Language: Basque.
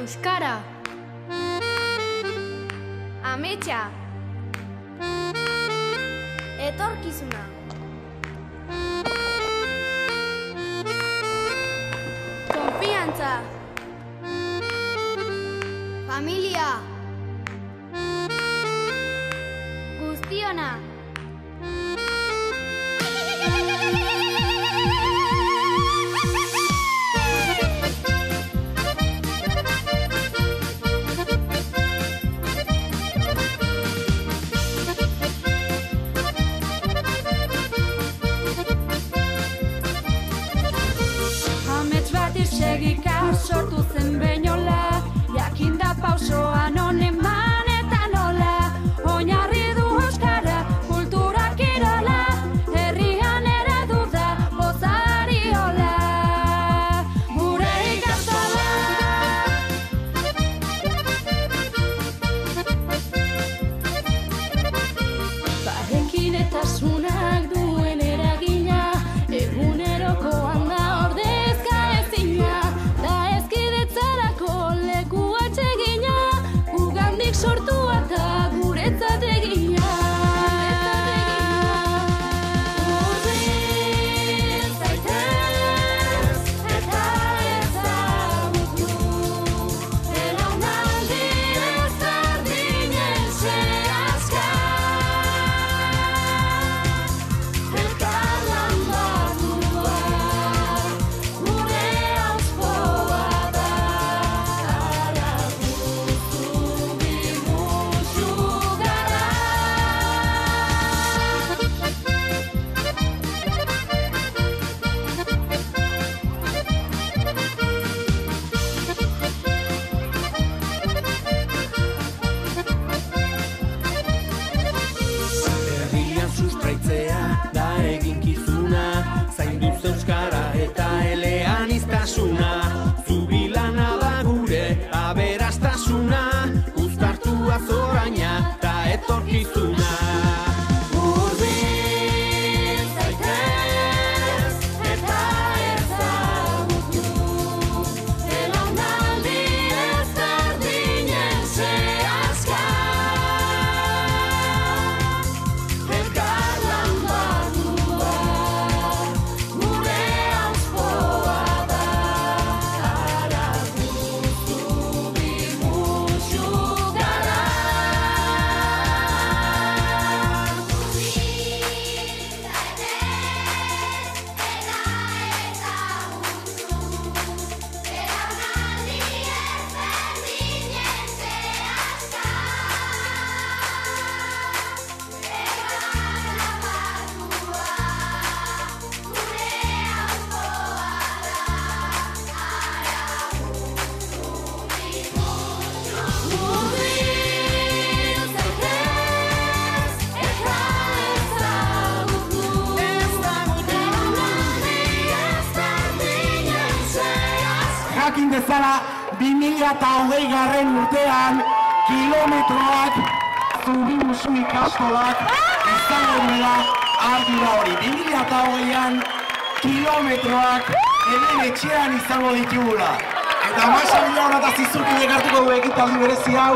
Euskara. Ametsa. Etorkizuna. Konfiantza. Familia. Guztiona. Segika sortu zen beinola, jakinda pausoa non eman eta nola, oinarri du euskara, kultura kirola, herrian eredu da bozariola, gure ikastola. Parekinetasunak duen eragina, egunerokoan da ordezka ezina, da ezkidetzarako leku atsegina, gugandik sortua eta guretzat egina. Hurbil zaitez eta ezagutu, belaunaldi ezberdinen sehaska. Elkarlan batua, gure auspoa da, ara guztu bimusu gara. Herrian sustraitzea da eginkizuna, zainduz euskara eta eleaniztasuna, zubilana da gure aberastasuna, uztartua zoraina eta etorkizuna. Hurbil zaitez eta ezagutu, belaunaldi ezberdinen sehaska. Elkarlan batua, gure auspoa da, ara guztu bimusu gara. Jakin dezala, 2020 urtean, kilometroak, zubimusu ikastolak, izango duela ardura hori. 2020an, kilometroak, hemen etxean izango ditugula. Eta Maxa Bila honataz izuki ekartuko du ekitaldi berezi hau,